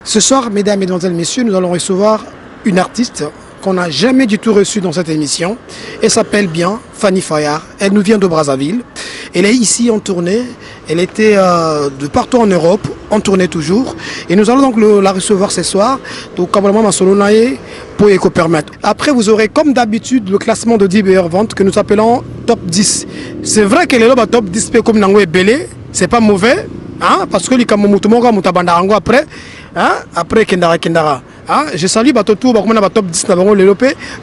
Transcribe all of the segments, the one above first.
Ce soir, mesdames, mesdemoiselles, messieurs, nous allons recevoir une artiste qu'on n'a jamais du tout reçue dans cette émission. Elle s'appelle bien Fanny Fayard. Elle nous vient de Brazzaville. Elle est ici en tournée. Elle était de partout en Europe, en tournée toujours. Et nous allons donc la recevoir ce soir. Donc, comme vraiment, pour éco permettre. Après, vous aurez comme d'habitude le classement de 10 meilleures ventes que nous appelons top 10. C'est vrai que les lobes top 10 comme Nango Belé, c'est pas mauvais, hein, parce que les Kamomutumonga Mutabandarango après. Hein? Après Kendara. Hein? Je salue Batotou, top 10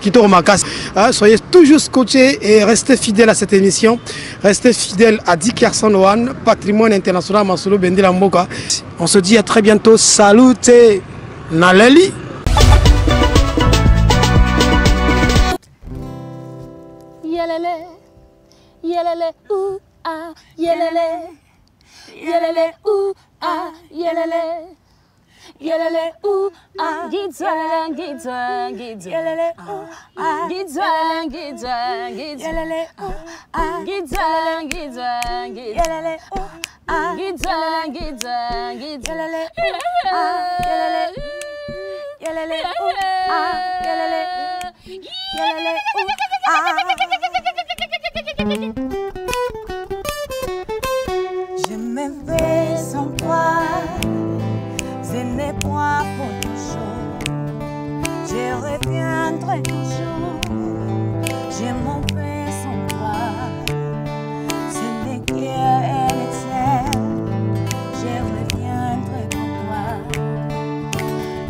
qui tourne ma casse. Soyez toujours scotchés et restez fidèles à cette émission. Restez fidèles à Dick Carson One, Patrimoine International Masolo Bendi Mboka. On se dit à très bientôt. Salut, Naleli. Yelele, yelele, ou ah, yelele, yelele, ou ah, yelele. Yelele ooh ah, gitwa, yelele ooh ah, gitwa, yelele ooh ah, gitwa, yelele ooh ah, gitwa, yelele ooh ah, yelele ooh ah, yelele ooh ah. Je me vais sans toi. Ce n'est point pour toujours, je reviendrai un jour, je m'en vais sans toi, ce n'est qu'un éternel, je reviendrai pour toi.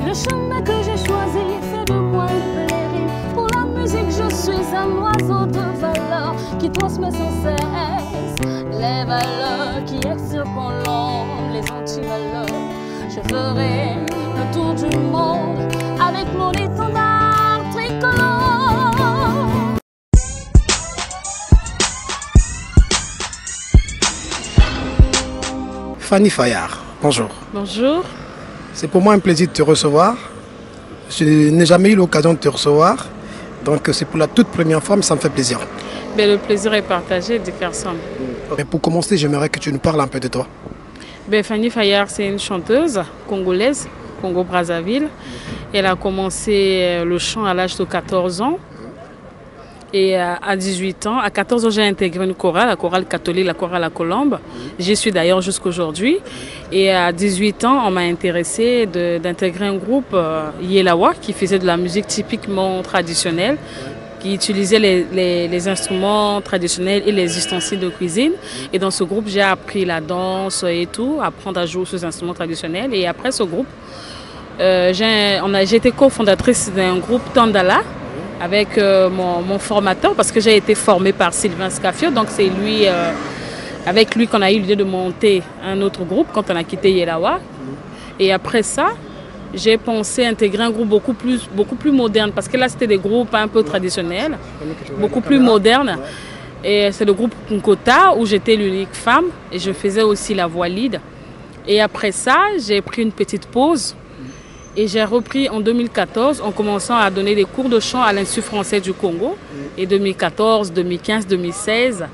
Le chemin que j'ai choisi fait de moi une pèlerine, pour la musique je suis un oiseau de valeur, qui transmet sans cesse les valeurs qui extirpent les antivaleurs. Je ferai le tour du monde avec mon étendard tricolore. Fanny Fayard, bonjour. Bonjour. C'est pour moi un plaisir de te recevoir. Je n'ai jamais eu l'occasion de te recevoir. Donc c'est pour la toute première fois, mais ça me fait plaisir. Mais le plaisir est partagé, Dick Carson. Et pour commencer, j'aimerais que tu nous parles un peu de toi. Fanny Fayard, c'est une chanteuse congolaise, Congo-Brazzaville. Elle a commencé le chant à l'âge de 14 ans. Et à 18 ans, à 14 ans, j'ai intégré une chorale, la chorale catholique, la chorale à Colombe. J'y suis d'ailleurs jusqu'à aujourd'hui. Et à 18 ans, on m'a intéressé d'intégrer un groupe Yelawa qui faisait de la musique typiquement traditionnelle, qui utilisait les instruments traditionnels et les ustensiles de cuisine. Et dans ce groupe, j'ai appris la danse et tout, apprendre à jouer sur ces instruments traditionnels. Et après ce groupe, j'ai été cofondatrice d'un groupe Tandala avec mon formateur, parce que j'ai été formée par Sylvain Scafio. Donc c'est lui, avec lui qu'on a eu l'idée de monter un autre groupe quand on a quitté Yelawa. Et après ça, j'ai pensé intégrer un groupe beaucoup plus moderne, parce que là c'était des groupes un peu traditionnels, beaucoup plus modernes. Et c'est le groupe Nkota où j'étais l'unique femme et je faisais aussi la voix lead. Et après ça, j'ai pris une petite pause et j'ai repris en 2014 en commençant à donner des cours de chant à l'Institut français du Congo. Et 2014, 2015, 2016,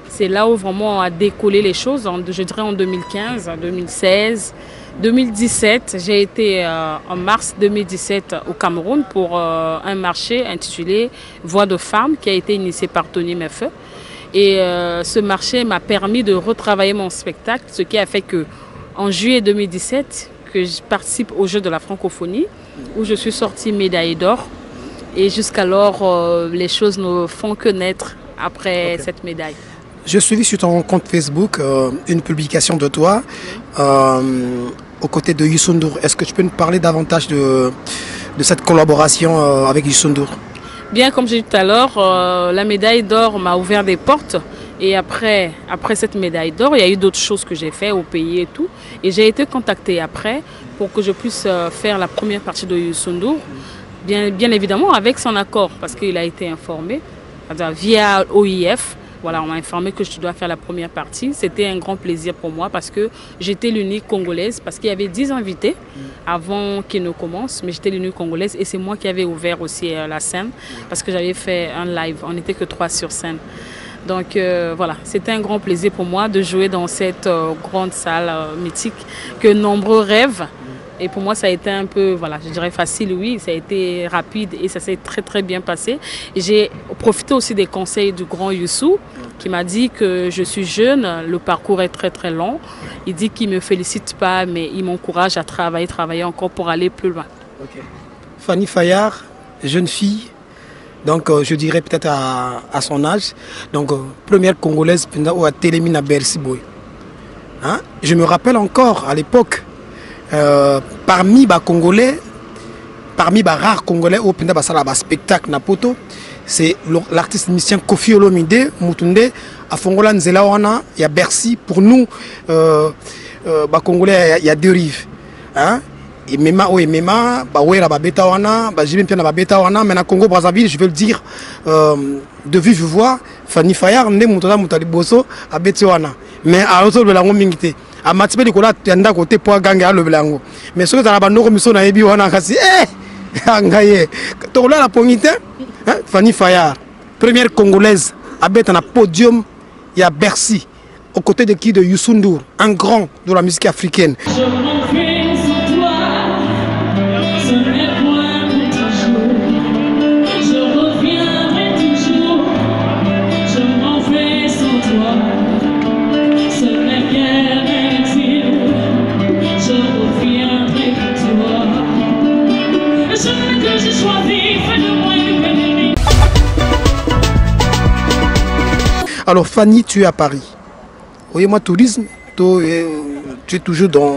c'est là où vraiment on a décollé les choses, je dirais en 2015, 2016. 2017, j'ai été en mars 2017 au Cameroun pour un marché intitulé Voix de femmes qui a été initié par Tony Mefe. Et ce marché m'a permis de retravailler mon spectacle, ce qui a fait que en juillet 2017, que je participe aux Jeux de la francophonie, où je suis sortie médaille d'or. Et jusqu'alors, les choses ne font que naître après cette médaille. Je suivi sur ton compte Facebook une publication de toi aux côtés de Youssou N'Dour. Est-ce que tu peux nous parler davantage de cette collaboration avec Youssou N'Dour? Bien, comme j'ai dit tout à l'heure, la médaille d'or m'a ouvert des portes. Et après cette médaille d'or, il y a eu d'autres choses que j'ai fait au pays et tout. Et j'ai été contactée après pour que je puisse faire la première partie de Youssou N'Dour. Bien évidemment avec son accord, parce qu'il a été informé via OIF. Voilà, on m'a informé que je dois faire la première partie. C'était un grand plaisir pour moi parce que j'étais l'unique congolaise, parce qu'il y avait 10 invités avant qu'ils ne commencent, mais j'étais l'unique congolaise et c'est moi qui avais ouvert aussi la scène parce que j'avais fait un live. On n'était que 3 sur scène. Donc voilà, c'était un grand plaisir pour moi de jouer dans cette grande salle mythique que nombreux rêvent. Et pour moi, ça a été un peu, voilà, je dirais facile, oui. Ça a été rapide et ça s'est très, très bien passé. J'ai profité aussi des conseils du grand Youssou qui m'a dit que je suis jeune, le parcours est très, très long. Il dit qu'il ne me félicite pas, mais il m'encourage à travailler encore pour aller plus loin. Okay. Fanny Fayard, jeune fille, donc je dirais peut-être à son âge, donc première Congolaise à Télémine à Bercy Boy. Hein? Je me rappelle encore à l'époque, parmi les Congolais, parmi les rares Congolais au spectacle Napoto, c'est l'artiste musicien Kofi Olomide Moutounde à Fongola Nzelawana, il y a Bercy. Pour nous, les Congolais, il y a deux rives. Hein? Et même au MMA, mais na Congo Brazzaville, je veux le dire de vive voix, Fanny Fayard ne mutala mutali boso à Betiwana. Mais à l'autre de la ngomingité, à Matibé de Kola, tu as côté pour gagner à l'Oblango. Mais ce que tu as la mission à Ebi Wana Kasi, Angaye, tu as la pognité, Fanny Fayard, première Congolaise à Bet un podium, il y a Bercy, aux côtés de qui? De Youssou N'Dour, un grand de la musique africaine. Alors Fanny, tu es à Paris. Oui, moi tourisme, tu es toujours dans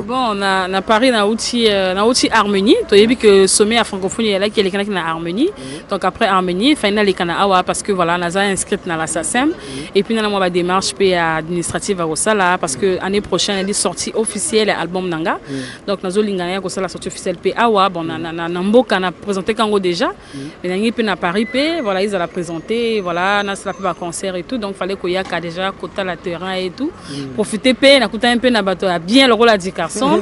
bon, na Paris, na outil Harmonie. Tu as vu que sommet à francophonie est là qui est les na Harmonie. Donc après Harmonie, final les Kana Awa parce que voilà, on a inscrit dans la SACEM et puis on a ma démarche administrative à Rosala parce que l'année prochaine elle est sortie officielle album Nanga. Donc nous lingana ko la sortie officielle pe Awa bon na Mboka na présenté Kango déjà. Mais na pe na Paris pe voilà, ils ont la présenté, voilà, na la pe concert et tout. Donc fallait qu'il y a déjà quota la terrain et tout. Profiter pe na quota un peu na bateau bien le rôle à 10 garçons.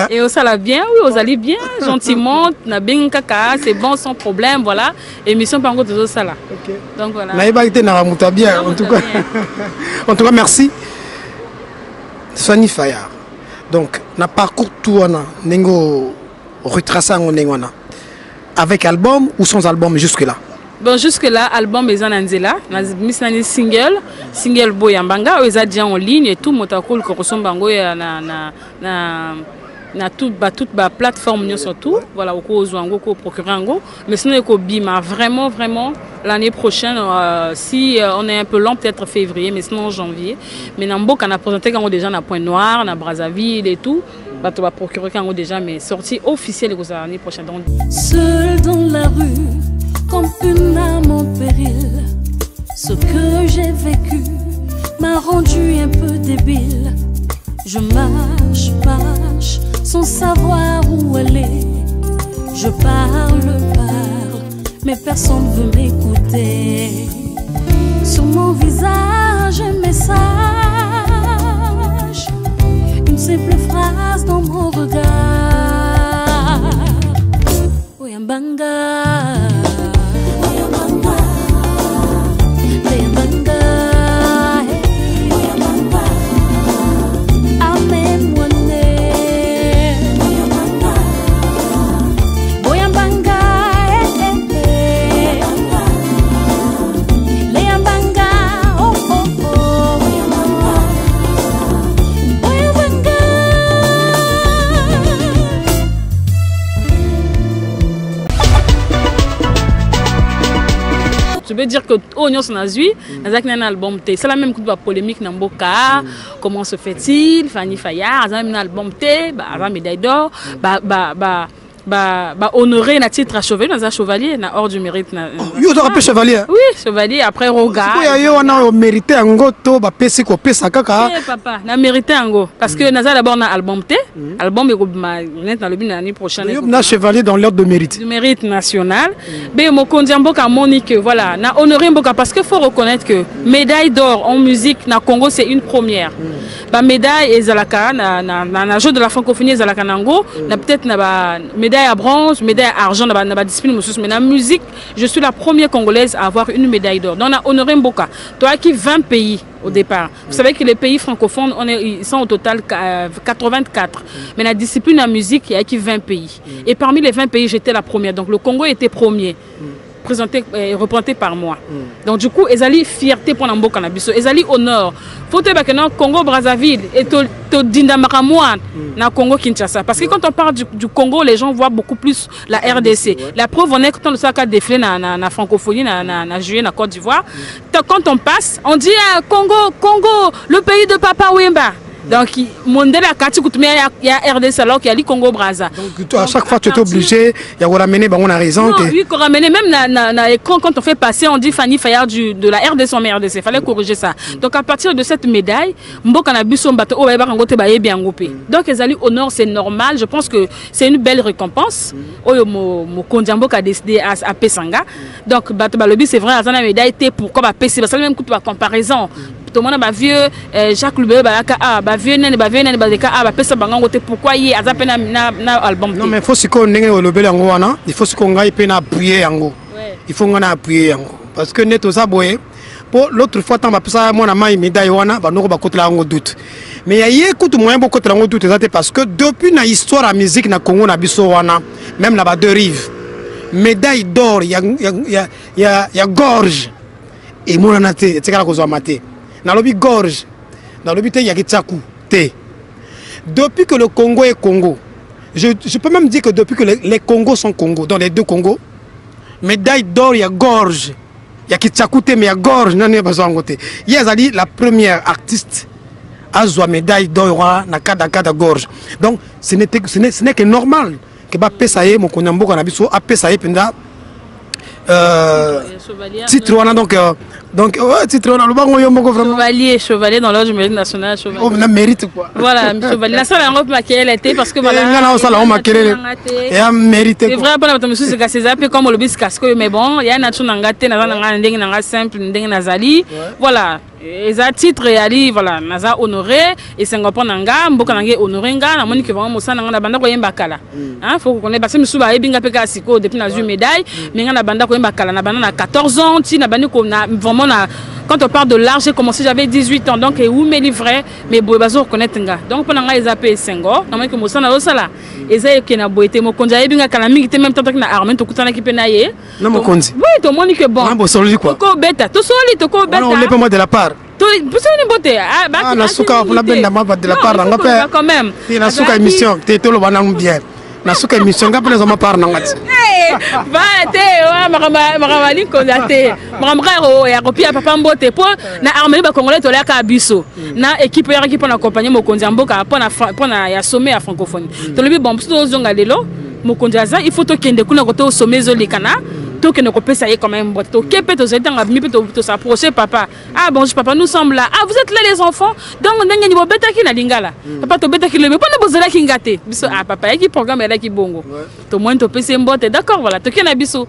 Et on s'ala bien, oui, on allait bien, gentiment, na bien kaka, c'est bon sans problème, voilà. Émission par contre de ça là. Donc voilà. En tout cas, merci. Fanny Fayard. Donc, na parcours tout on a, nengo retracé en nengona. Avec album ou sans album jusque là. Bon, jusque-là, album est en single Boyambanga, ils ont déjà en ligne et tout, Motakol, Korosombango, na toute plateforme surtout, voilà, au Kozwango, au Procurango, mais sinon, au Bima, vraiment, l'année prochaine, si on est un peu lent, peut-être février, mais sinon janvier. Mais Nambo, on a présenté quand on déjà à Point Noir, à Brazzaville et tout, bah, tu vas procurer quand on déjà, mais sortie officielle l'année prochaine. Seul dans la rue, comme une âme en péril, ce que j'ai vécu m'a rendu un peu débile. Je marche, sans savoir où aller. Je parle, mais personne ne veut m'écouter. Sur mon visage, un message, une simple phrase dans mon regard. Oyambanga. Je veux dire que Oignon son azui, un album T. C'est la même coup de polémique dans Mboka. Comment se fait-il? Fanny Fayard, un album T, avant médaille d'or, honorer un titre à chevalier, dans un chevalier, hors du mérite. Oui, on a chevalier. Oui, chevalier, après Roga. Oui, on a mérité un go, to, pesi ko pesa kaka. Oui, papa, on a mérité un go. Parce que nous avons d'abord un album T, album est dans le but de l'année prochaine. On a chevalier dans l'ordre de mérite. Du mérite national. Mais mon condition Mboka Monique, voilà, na honoré Mboka parce qu'il faut reconnaître que médaille d'or en musique na Congo c'est une première. Bah médaille et Zalaka, na jeu de la francophonie Zalaka Nango, na peut-être na médaille médaille à bronze, médaille à argent dans la discipline. Mais dans la musique, je suis la première Congolaise à avoir une médaille d'or. Donc on a honoré Mboka. Toi qui 20 pays au départ. Vous savez que les pays francophones, ils sont au total 84. Mais dans la discipline de la musique, il y a qui 20 pays. Et parmi les 20 pays, j'étais la première. Donc le Congo était premier. Représenté par moi. Donc du coup, ezali fierté pour Mboka na biso, ezali honneur. Faut te que non Congo Brazzaville et to dindamaka moi na Congo Kinshasa parce que quand on parle du Congo, les gens voient beaucoup plus la RDC. La preuve on est quand on le a défilé na francophonie na juillet na Côte d'Ivoire. Quand on passe, on dit Congo, le pays de Papa Wemba. Donc, Mondela Kati il y a RDC alors qu'il y a le Congo Brazza. Donc, à chaque fois, tu es obligé, il y a ramener, on a raison. Non, oui, qu'on ramener, même dans l'écran, quand on fait passer, on dit Fanny Fayard de la RDC, on met RDC. Il fallait corriger ça. Donc, à partir de cette médaille, Mboka na biso mbato, oh, bien groupé. Donc, les alliés honneur, c'est normal. Je pense que c'est une belle récompense. Oh, mon Kondiambo a décidé à Pesanga. Donc, Balobi, c'est vrai, la médaille était pourquoi Pessi, parce que même coup de comparaison. Tout le monde a vieux Jacques Loubé vieux nene pesa bango te pourquoi il a zappé na album. Non mais faut se qu'on nenge Loubé yango wana, il faut se qu'on gagne pe na appuyer yango. Il faut qu'on appuyer yango parce que neto ça boye pour l'autre fois tant ba pesa moi na mai médaille wana ba noko ba kotla yango doute. Mais il y a écoute moyen beaucoup kotla yango doute parce que depuis na histoire la musique na Congo na biso wana même là-bas deux rives médaille d'or il y a gorge et mon anaté c'est kala ko zo maté. Dans le gorge, dans le but il y a Kitsaku. Depuis que le Congo est Congo, je peux même dire que depuis que les Congos sont Congo, dans les deux Congos, médaille d'or, il y a gorge. Il y a Kitsaku, mais il y a gorge. Il y a la première artiste à jouer médaille d'or na kada gorge. Donc ce n'est que normal que Pesaye, mon Konyambo, Kanabiso, a Pesaye Penda. Titre donc titre on a le bango yombo vraiment chevalier dans l'ordre du mérite national chevalier. Oh on mérite quoi. Voilà chevalier la salle en Europe maquillée était parce que voilà on sala on maquillée et a mérité. C'est vrai pas na monsieur c'est César comme le bis casque mais bon il y a nature ngate na ndenge na simple ndenge nazali voilà et à titre ali voilà naza honoré et Singapour nanga mboka nanga honoré nga na moni que vraiment mosana nga na banda ko yemba kala hein faut qu'on ait parce que musuba ebinga peka siko depuis na médaille mais nga na banda ko yemba kala na banda na 14 ans ti na bani ko na vraiment na quand on parle de l'âge j'ai commencé j'avais 18 ans donc et où mes livrets mais boy bazo reconnaître nga donc pendant nga ils appellent Senghor na moni que mosana osala eza ke na boité mo konja ebinga kala mingi te même temps que na armée to kutana ki pena ye non mo konzi oui to moni que bon non bo soli quoi ko beta to soli to ko beta non on n'est pas moi de la part na suka on a ben de la part nga pe quand même na suka émission te to lo bana bien na suka émission nga pe les ma part ngati va te wa makamali konate makamrero ya kopia papa mbote po na armée ba congolais to la ka biso na équipe ya qui pour accompagner mokonzi mboka pour na ya sommet ya francophonie to le bon tout zonga lelo mokonzi aza il faut to kende kuna ko to sommet zo likana to que ne kopesa quand même to kepe to zeta ngami pe to s'approcher papa ah bonjour papa nous sommes là ah vous êtes là les enfants donc ndenge ni bobeta ki na lingala papa to beta ki le pona bozela ki ngate biso ah papa yaki programme là ki bongo to moins to pesa mbote d'accord voilà to kena biso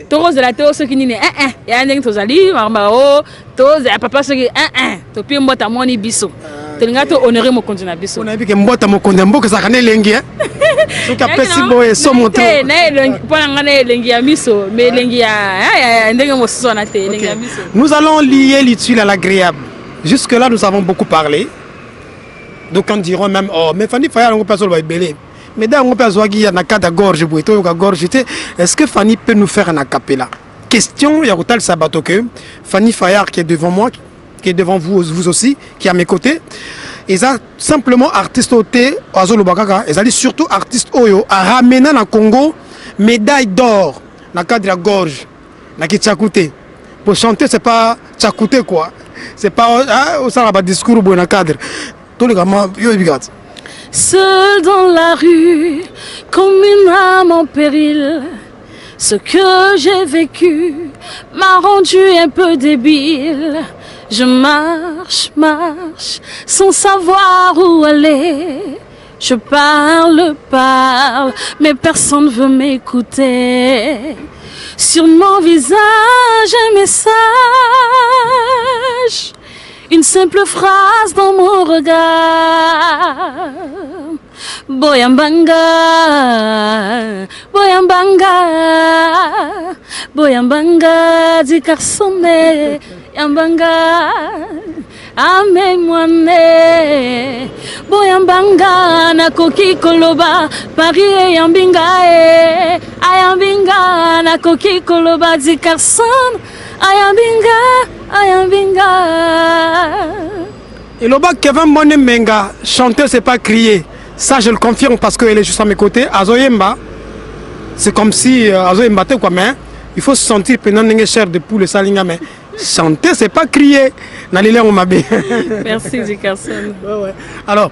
Toros de la théo ceux qui n'y et un ding tozali marmao toz et papa ceux qui to pi mbota moni biso telinga to honorer mo kontina biso on a vu que mbota mo kondia mboka za kané lengi hein so ka pesi boye so moto na lengi pona ngana lengi ya miso mais lengi ya ndenge mo sona te lengi ya miso. Nous allons lier l'utile à l'agréable. Jusque là nous avons beaucoup parlé. Donc on diront même oh mais Fanny Fayard on peut pas le belé. Mais dans on peut avoir il y a nakada gorge boito gorge. Est-ce que Fanny peut nous faire un acapella? Question, il y a Routal Sabato que Fanny Fayard qui est devant moi, qui est devant vous aussi, qui est à mes côtés. Ils ont simplement artiste au thé, Azolo Bakaka, ils ont surtout artiste Oyo, à ramener dans le Congo médaille d'or, dans le cadre de la gorge, dans le Tchakouté. Pour chanter, c'est pas Tchakouté quoi. C'est pas un discours dans le cadre. Tous les gamins, yo, regarde. Seul dans la rue, comme une âme en péril, ce que j'ai vécu m'a rendu un peu débile. Je marche, sans savoir où aller. Je parle, mais personne ne veut m'écouter. Sur mon visage, un message, une simple phrase dans mon regard. Boyambanga, Boyambanga, Boyambanga, di karsone, Yambanga, amemwane, Boyambanga, na koki koloba, Paris yambinga, ayambinga, na koki koloba, di karsone, ayambinga. Et le bac Kevin Monemenga, chanteur c'est pas crier. Ça je le confirme parce qu'elle est juste à mes côtés. Azoyemba, c'est comme si Azoyemba quoi, mais il faut se sentir pendant une chair de poule salinga, mais chanter c'est pas crier. Merci Dickerson. Ouais. Alors,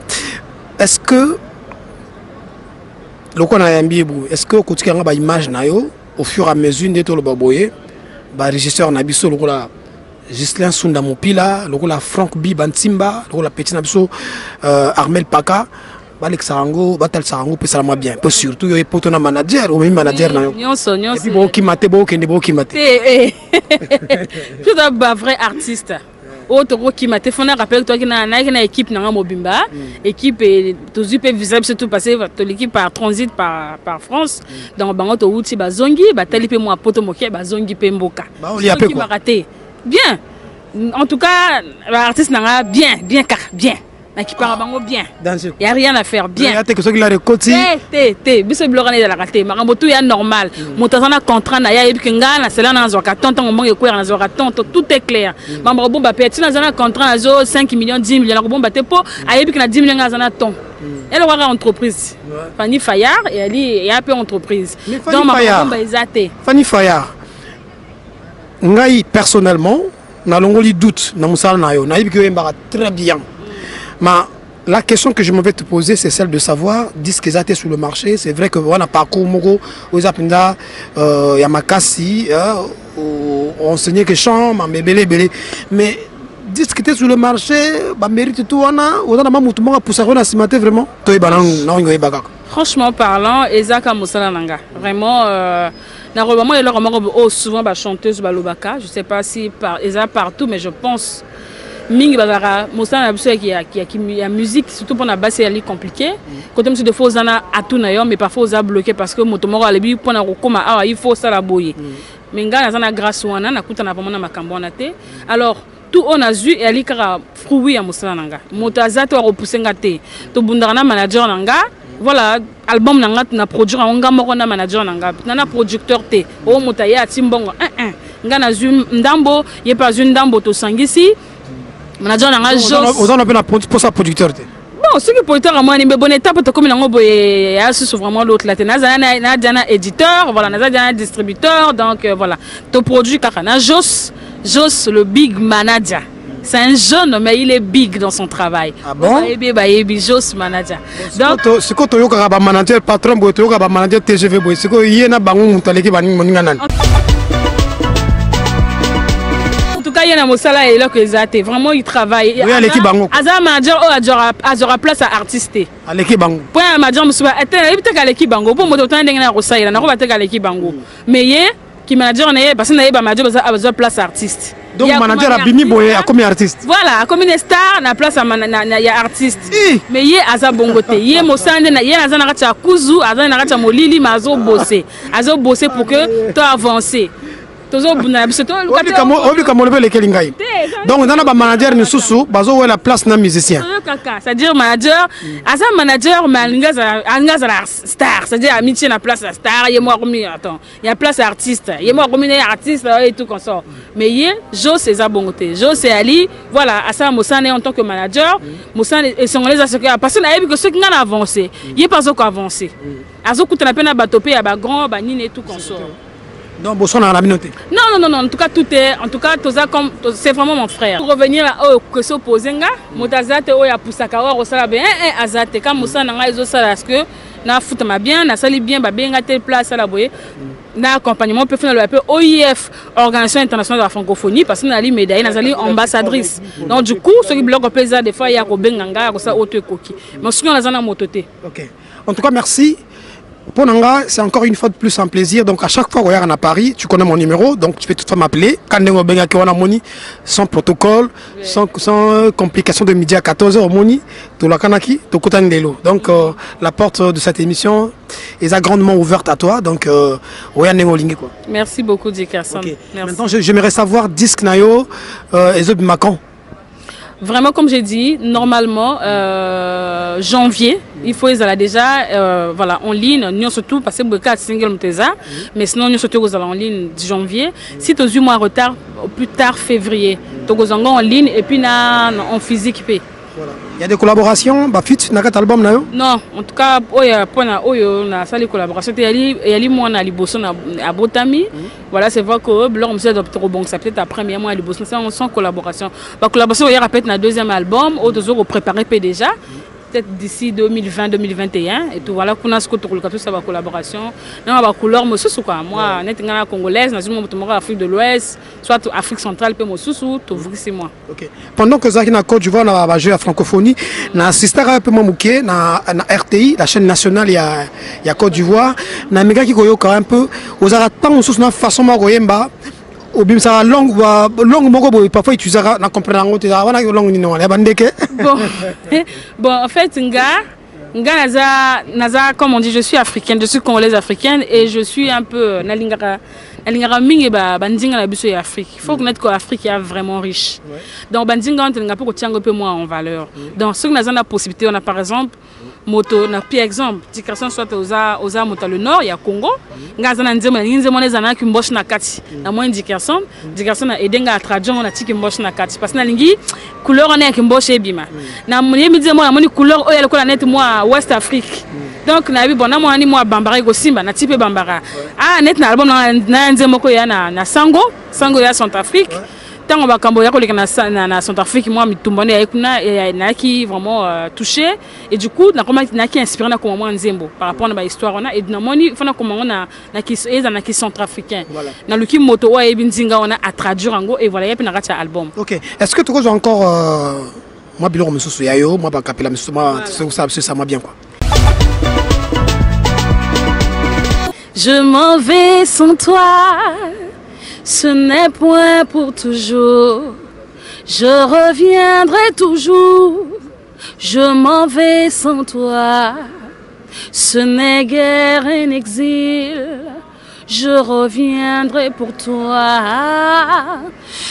est-ce que le qu'on a un bible, est-ce que quand tu as une image au fur et à mesure de tout le baboye, le régisseur Nabiso, le Gislain Sunda Mopila, le Franck Bibantimba, le petit Nabiso Armel Paka. Balek Sarango, Batal Sarango, peut ça bien. Peut surtout, il y a un manager ou même manager. Et puis, bon, qui mate, bon, qui n'est pas qui mate. Tout d'abord, vrai artiste. Autre qui m'a fait rappelle toi qui n'a une équipe dans Mobimba, équipe toujours peu visible surtout parce que l'équipe par transit par France dans Bangoto Outi Bazongi, Batali pe moi poto moké Bazongi pe Mboka. Qui m'a raté. Bien. En tout cas, l'artiste n'a bien. Qui parle bien. Il n'y a rien à faire bien. Il y a que ce qu'il a récolté. Biso blogane de la raté. Marambotu ya normal. Motazana contrat na ya ebikanga na cela na zoka tonton mo ngeko na zoka tonton tout est clair. Mambo bomba petit na zana contrat na 5 millions 10 millions na bomba te po ayebiki na 10 millions na zana ton. Elle aura entreprise. Fanny Fayard et elle est un peu entreprise. Donc bomba ezate. Fanny Fayard. Ngai personnellement na longoli doute na musala na yo. Na yebiki yo mbara très bien. Mais la question que je me vais te poser, c'est celle de savoir, disques qu'ils étaient sur le marché. C'est vrai que voilà, parcours Mogo, aux Apinda, Yamakasi, on enseignait que chant, mais belé. Mais disques qui étaient sur le marché, bah mérite tout, on a pas pour ça, on a cimenté vraiment. Franchement parlant, Ezaka Moussala Nanga, vraiment. Normalement, il y a souvent chanteuse Balobaka. Je ne sais pas si Ezaka partout, mais je pense. Mingi bazara Moussala qui a musique surtout pour la basse elle est compliqué quand même de fois zana atuna yo mais parfois on a bloqué parce que motomoro alebi pour na kokoma ah il faut ça la boyer mais ngana zana grâce wana na kuta na vraiment na makambo na te alors tout on a vu elle kara fruit ya Moussala nanga motazato a repousser ngate to bundana manager nanga voilà album nanga na produire nga moko na manager nanga na producteur te o motaya timbongo ngana zu ndambo ye pas une ndambo to sangisi manager nanga Jos on a bien pour sa producteur. Bon ce qui producteur à moi ni bonne étape to comme nango boye ya c'est vraiment l'autre là na dana éditeur voilà na dana distributeur donc voilà to produit kakana Jos le big manager. C'est un jeune mais il est big dans son travail. Ah bon? Jos manager. Donc ce que tu as manager patron boye tu as manager TGV boye ce que yena bango mutaleki bani moninga nani. En tout cas, il y a un Moussala et là que Zate. Vraiment, il travaille. Oui, à l'équipe Bango. Azar manager, Azora place à artiste. À l'équipe Bango. Point manager, Moussala. Attends, il est à l'équipe Bango. Pour moi, autant d'engager à Rosaï, on a à l'équipe Bango. Mais il qui manager, on est parce qu'on a manager, Azor place artiste. Donc manager a bimi boye a comme artiste. Voilà, comme une star, na place à y a artiste. Mais il y a Azar Bongote, il y a Mossande, il y a Azar Naracha Kuzu, Azar Naracha Molili, mais Azor bosser pour que tu avances. Tozo buna biso to obi kamo le lequel ngai. Donc dans la manager ni susu bazo ouais la place na musicien. C'est-à-dire manager, asa manager malinga za star, c'est-à-dire amitié na place la star, yé moi remis attends, il y a place artiste, yé moi remis artiste et tout comme ça. Mais yé Jo c'est za bongoté. Jo c'est Ali, voilà, asa Moussane en tant que manager, Moussane et son les assurés parce que na que ceux qui ont avancé, yé pas encore avancé. Azo coûte la peine à batopé à ba grand, ba nine et tout comme ça. Donc, Bosson a la minauté. Non, en tout cas, tout est. En tout cas, c'est vraiment mon frère. Pour revenir au que s'opposer, Motazate, Oya Poussaka, Rosala, bien, Azate, quand Moussa n'a pas parce que na fout ma bien, na sali bien, bien à telle place à la boye. Na accompagnement peut faire le OIF, Organisation internationale de la francophonie, parce que nous avons médaille, nous avons ambassadrice. Donc, du coup, ce qui bloque au plaisir, des fois, il y a Robenganga, ça, autre coquille. Mais ce qu'on a dans mototé. Ok. En tout cas, merci. Pour Nanga, c'est encore une fois de plus un plaisir. Donc à chaque fois qu'on est à Paris, tu connais mon numéro, donc tu peux toutefois m'appeler. Quand on est sans protocole, sans complication de midi à 14h au Moni, tout la Kanaki, tout Kotanelo. Donc la porte de cette émission est grandement ouverte à toi. Donc quoi. Merci beaucoup, Dickerson. Okay. Maintenant, j'aimerais savoir Disque Nayo et Zob Macan. Vraiment, comme j'ai dit, normalement, janvier, il faut les aller déjà voilà, en ligne, nous surtout parce que beaucoup de single Muteza, mais sinon nous surtout aux en ligne janvier. Si tu as eu moins de retard, plus tard février, tu as en ligne et puis en physique. Voilà. Il y a des collaborations, Bafit, n'a pas d'album là? Non, en tout cas, on a ça les collaborations. Il y a moi na Liboson à Botami. Voilà, c'est vrai que l'homme c'est bon, ça peut-être après mais moi à Liboson, c'est sans collaboration. La collaboration il y a peut-être un deuxième album, autres autres préparé déjà. Peut-être d'ici 2020-2021 et tout voilà qu'on a ce que tout ça va collaboration non va couleur moi sous quoi moi net ngana congolaise dans une moment Afrique de l'Ouest soit Afrique centrale peu moi sous tout c'est moi. OK. Pendant que Zaki na Côte d'Ivoire na va jouer à francophonie na assister un peu mouké na RTI la chaîne nationale il y a Côte d'Ivoire na mega qui koyoka un peu aux arata on sous na façon ma goyemba ou bien ça langue moko parfois tu zara na comprendre ngote za wana langue ni non ya bandeke. Bon en fait nga naza comme on dit je suis africaine, je suis congolaise africaine et je suis un peu nalingara mingi bandinga na biso ya Afrique. Il faut connaître que l'Afrique est vraiment riche. Donc bandinga on tenga peu tiango peu moins en valeur. Donc ce que nous avons la possibilité on a par exemple moto na par exemple Dickerson soit aux moto le nord il y a Congo ngaza na nzema nzema nezana ki mbosh na kati na moi Dickerson a aidé nga à traduire on a tiki mbosh na kati parce que na lingi couleur on est ki mbosh ebima na moni mi moi na moni couleur o ya le net moi West Afrique donc na bi bon na moi bambara go simba na type bambara ah net na album na nzema ko ya na sango ya Centrafrique. Tant on va camboya na Centrafrique moi mitumbone ya qui vraiment touché et du coup na comment na qui inspiré na comment moi nzembo par rapport à ma histoire on a et na moni fana comment on a na qui centrafricain na luki moto wa ebinzinga on a à traduire en go et voilà y a puis na ratia album. OK. Est-ce que tu as encore moi biloko mususu yayo moi ba kapela mususu moi ça m'a bien quoi. Je m'en vais sans toi. Ce n'est point pour toujours, je reviendrai toujours, je m'en vais sans toi, ce n'est guère un exil, je reviendrai pour toi.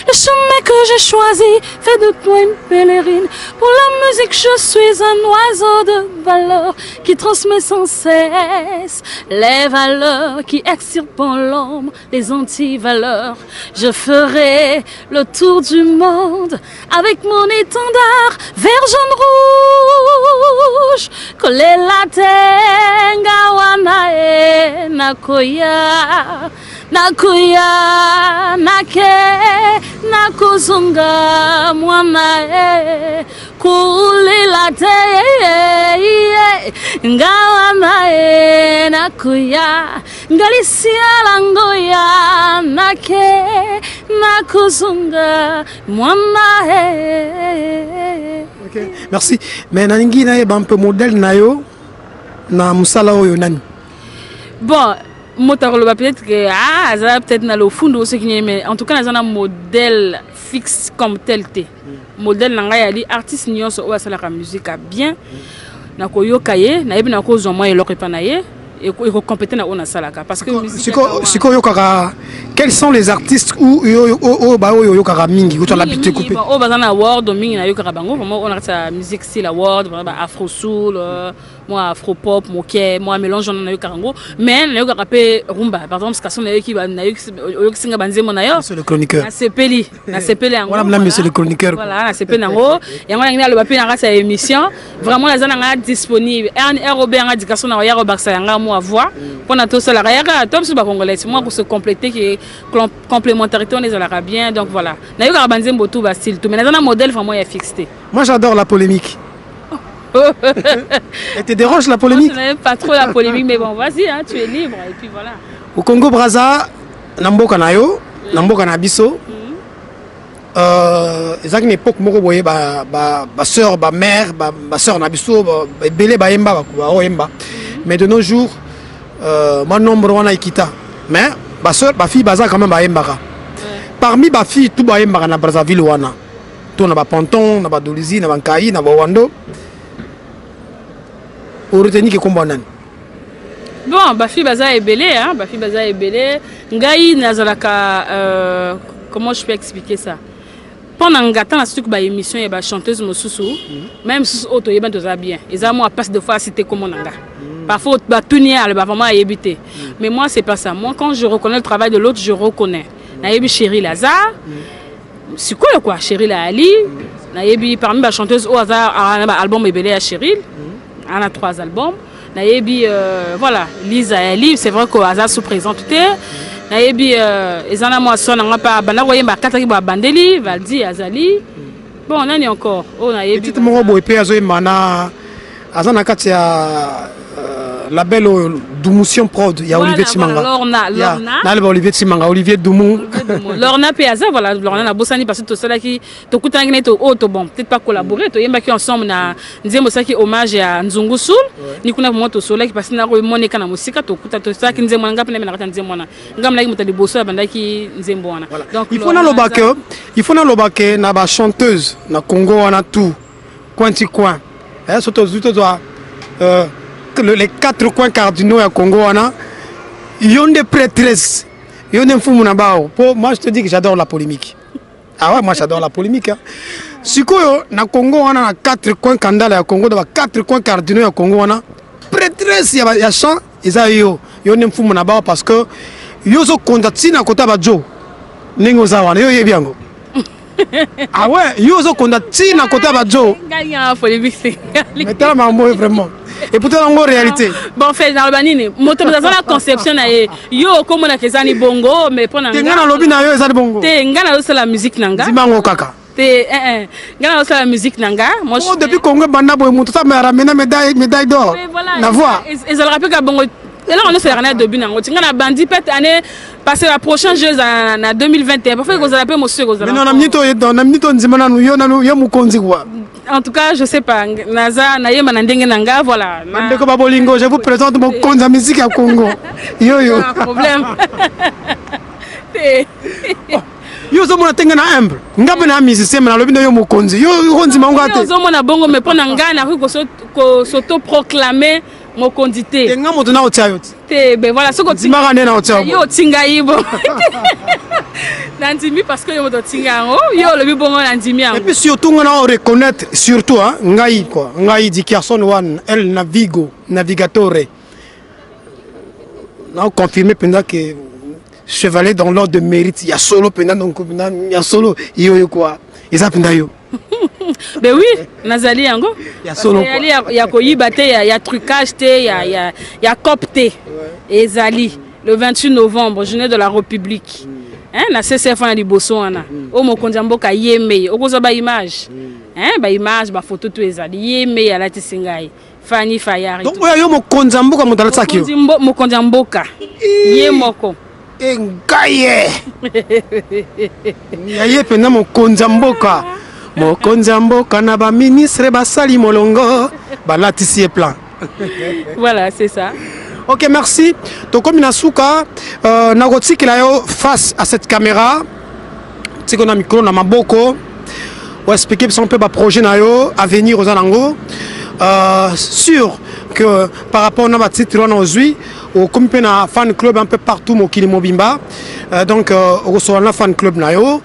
Le chemin que j'ai choisi fait de toi une pèlerine. Pour la musique, je suis un oiseau de valeur qui transmet sans cesse les valeurs qui extirpent l'ombre, les anti-valeurs. Je ferai le tour du monde avec mon étendard vert, jaune, rouge. Collé la tenga wanae nakoya. Nakuya nake nakuzunga mwana kulila te ngawa nae nakuya ngalisia langoya nake nakuzunga mwana. OK, merci. Mais naningi na un peu modèle nayo na musala oyo nani. Bon peut-être que peut-être dans le fond aussi mais en tout cas dans un modèle fixe comme tel modèle nanga yali artiste nyonso o asala ka musique bien na koyoka ye na yebi na ko zoma eloko epana ye et compétent dans on a ça là parce que quels sont les artistes où yo kara mingi où tu as l'habitude de couper au bazana award mingi na yo kara bango vraiment on a sa musique style award afro soul moi afro pop moi mélange na yo karango mais na yo kara pe rumba par exemple parce que na yo ki na yo singa banzemo na yo monsieur le chroniqueur na sepeli voilà madame monsieur le chroniqueur voilà na sepeli nango yango na le papier na sa émission vraiment la zana disponible ROB en indication na ya robaksa yanga moi voix pour na to sala ya top sur ba congolais moi pour se compléter qui complémentarité on les a bien donc voilà na yo kara banzemo tout ba style tout mais na modèle vraiment ya fixé. Moi j'adore la polémique. Et te dérange la polémique? Je n'aime pas trop la polémique mais bon vas-y hein, tu es libre et puis voilà. Au Congo Brazza namboka na yo namboka na biso ezaki une époque moko boye ba sœur ba mère ba sœur na biso belé ba yemba ba oyemba mais de nos jours mon nombre wana ikita mais ba sœur ba fille baza quand même ba yemba parmi ba fille tout ba yemba na Brazzaville wana to na ba Ponton na ba Dolizi na ba Nkai na ba Wando au retenir que kombo nani bon ba fille baza ebelé hein ba fille baza ebelé ngai nazalaka comment je peux expliquer ça pendant ngata na suku ba émission ya ba chanteuse mosusu même sous auto yeba to za bien eza moi passe de fois citer comme nanga parfois ba tunia le ba vraiment yebité mais moi c'est pas ça moi quand je reconnais le travail de l'autre je reconnais na yebi Chéri Lazare c'est quoi Chéri Ali na yebi parmi ba chanteuse au hasard album ebelé à Chéri on a 3 albums na yebi voilà Lisa Ali c'est vrai qu'au hasard sous présente na yebi ezana moi sona ngapa bana koyemba kataki ba bandeli Valdi Azali bon nani encore on a yebi petit moko boy pe azoyemba na azana kati ya label Doumoussion Prod ya Olivier Timanga Lorna na le Olivier Timanga Olivier Doumou Lorna pe aza voilà Lorna na bosani parce que to sala ki to kutanga ne to auto bon peut-être pas collaborer to yemba ki ensemble na nzembo saki hommage à Nzungu Sul ni kuna moto sola ki parce na ko moneka na musika to kuta to saki nzembo ngapa na kata nzembo na ngamla ki mutali boso bandaki nzembo wana donc il faut na lobake na ba chanteuse na Congo wana tout coin surtout les 4 coins cardinaux à Congo, ils ont des prêtresses, ils ont des fous monabao. Moi, je te dis que j'adore la polémique. Ah ouais, moi j'adore la polémique. Si na Congo, on a 4 coins candales à Congo, 4 coins cardinaux à Congo, on a prêtresses, il y a chant, ils ont des fous monabao parce que ils ont condamné à côté de Joe. Nengo Zawana, ils ont bien. Ah ouais, ils ont condamné à côté de Joe. Il y a la polémique, c'est mais tellement vraiment. Et pourtant en réalité bon fait dans le motorisation la conception na yo comme on a kezani bongo mais pour nanga na lobi na yo ezali bongo te ngana la musique nanga zimango kaka te ngana la musique nanga moi depuis Congo banda boy mutu ça me ramène médaille d'or na voix et ça le rappelle que bongo et là on est sur l'année de but nango tinga na bandi peut-être année passer la prochaine jeux en 2021 parfois ils appellent monsieur mais non na minito nzimana yo mukonzi quoi. En tout cas, je sais pas. Naza, naye manandenge nanga, voilà. Mandeko Babolingo, je vous présente mon compte de musique à Congo. Yo. Pas de problème. Yo zo mona tenga na humble. Ngabe na musicien na lobi na yo mokonzi. Yo ronzi mangate. Yo zo mona bongo mais pona ngana ko s'auto proclamer mokonzi te. Tenga moto na otia yo. Te ben voilà ce que tu m'as na otia. Yo tinga yibo. Nandimi parce que yo do tinga ngo, yo le bongo nandimi ngo. Et puis surtout on a reconnaître surtout hein ngai quoi. Ngai di Carson One, El Navigatore. On a confirmé pendant que chevalier dans l'ordre de mérite, il y a solo pendant donc il y a solo yo quoi. Ils appellent yo. Ben oui, nazali yango. Il y a solo quoi. Il y a koyiba te, il y a trucage te, il y a copte. Ezali le 28 novembre, journée de la République. Hein, na CCF na liboso wana. O mokonzi mboka yeme, okozo ba image. Hein, ba image, ba photo to ezali yeme ala tisingai. Fanny Fayard. Donc yo mokonzi mboka motala tsaki. Mokonzi mboka. Ye moko. Engaye. Yaye pena mokonzi mboka. Mokonzi mboka na ba ministre basali molongo, balatisi e plan. Voilà, c'est ça. Ok, merci. Donc, comme Nasuka, Nagoti qui est face à cette caméra, c'est qu'on a un micro dans ma boko, on va expliquer un peu le projet à venir aux Anango sur que par rapport à notre titre on a aujourd'hui comme un fan club un peu partout Mokili Mobimba donc on reçoit un fan club nayo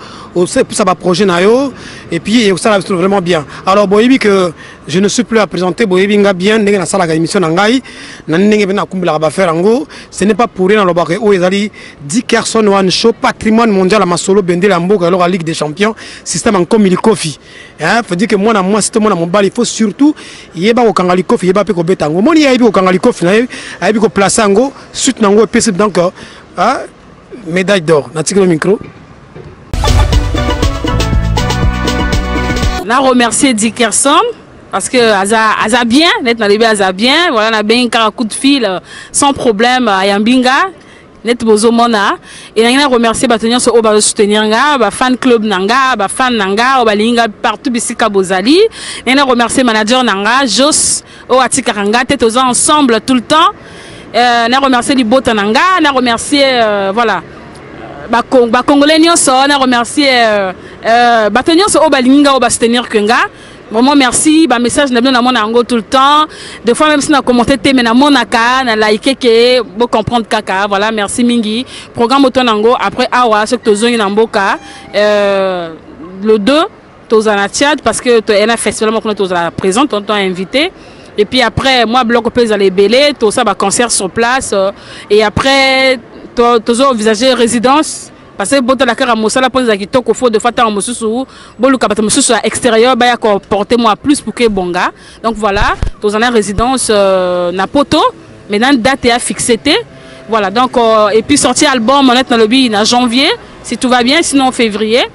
ça va projet nayo et puis ça va vraiment bien. Alors boyebi que je ne suis plus à présenter boyebi nga bien ndenge na sala ka émission ngai na ndenge bena kumbela ba faire ango ce n'est pas pour rien dans le barre où ezali Dickerson One Show patrimoine mondial à Masolo Bende la Mboka alors la Ligue des Champions système en comme il kofi hein faut dire que moi c'est moi mon bal il faut surtout yeba ko kangali kofi yeba pe ko betango moni yebi ko kangali kofi na yebi ko placer ango suite nango PC donc médaille d'or na tikelo micro. On a remercié Dickerson parce que Aza bien, net na lebe Aza bien, voilà na ben un coup de fil sans problème à Yambinga, net bozo mona et on a remercié batenir so oba soutenir nga, ba fan club nanga, ba fan nanga, oba linga partout bisika bozali. On a remercié manager nanga, Jos o atikaranga tête aux ensemble tout le temps. On a remercié Libota nanga, on a remercié voilà Congolais nyonso, on a remercié batenir so oba linga oba soutenir kenga. Vraiment merci, bah message n'a bien mon ango tout le temps. Des fois même si on a commenté mais na mon aka, na like que bon comprendre kaka. Voilà, merci mingi. Programme auton ango après awa ce que tozo inamboka le 2 toza na Tchad parce que elle a festival qu'on toza présente, on t'a invité. Et puis après moi bloc pays à les belé, tout ça bah concert sur place et après tozo envisager résidence. Parce que bon la cara mosala pose à kitoko faut de fata mosusu bolu kabata mosusu à extérieur ba ya porter moi plus pour que bonga. Donc voilà, tous en a résidence na poto, maintenant date est fixée. Voilà, donc et puis sortir album on est dans le lobby en janvier si tout va bien, sinon en février.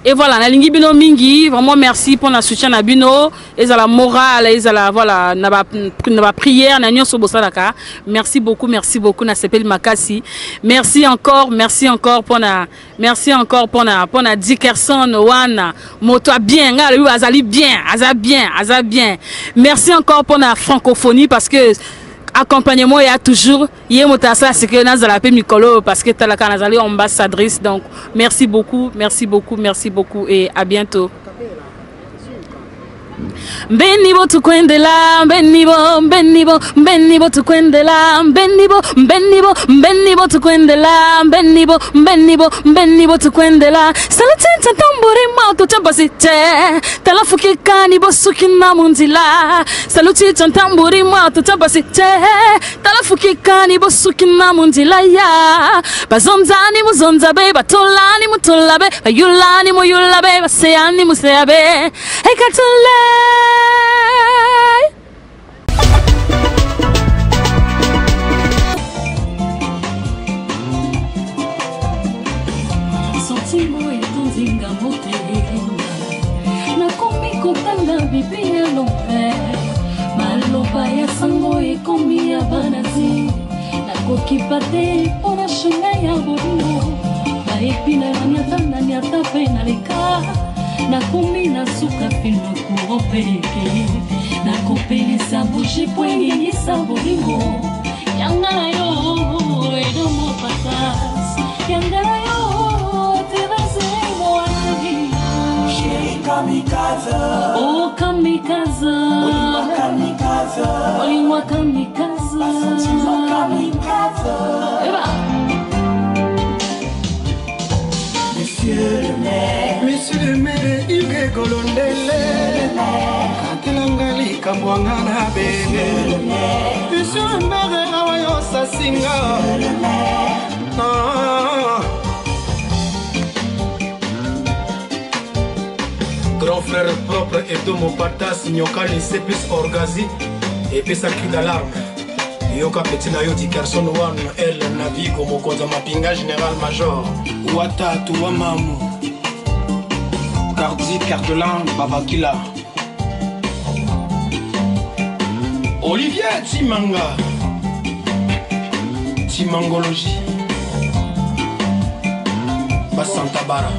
Et voilà, na lingi bino mingi, vraiment merci pour notre soutien na bino, et à la morale, et à la voilà, na ba prière, na nyon sobosalaka. Merci beaucoup na sepel makasi. Merci encore pour na Dickerson One moto bien, nga azali bien, aza bien. Merci encore pour na francophonie parce que accompagnement il y a toujours yemotasa c'est que nazala pe mikolo parce que talaka nazali ambassadrice donc merci beaucoup et à bientôt. Benibo tukwendela benibo tukwendela benibo tukwendela benibo tukwendela salatinta tamburi mauto chambasite talafuki kani bosuki na munzila salutinta tamburi mauto chambasite talafuki kani bosuki na munzila ya bazonzani muzonza be batolani mutolabe bayulani muyulabe baseani museabe ekatole sentimo etonzinga motema nakomi kotanga bibi ya lompe maloba ya sango ekomi ya banazi nakoki pate mpona shunga ya bolingo baepina naniatandani ata mpe na leka nakomi nasuka filme kuropeke nakopelisa bushi po engingisa bolingo yanga na yo edomo patas yanga na yo terase moanagi kamikaze oh kamikaze olingwa kamikaze eba Monsieur le maire, Yves Golondele, Kantelangali, Kamwangana Bebe, Monsieur le maire, Awayo Sasinga, Grand frère propre et Domo Patas, Nyokali, Sepis Orgazi, et Pesaki d'alarme. Yoka petit na yo Dickerson One, elle navi comme Konza Mapinga général major. Ouata Touamamu, Cardi Cardelan Babakila, Olivier Timanga, Timangologie, Basantabara.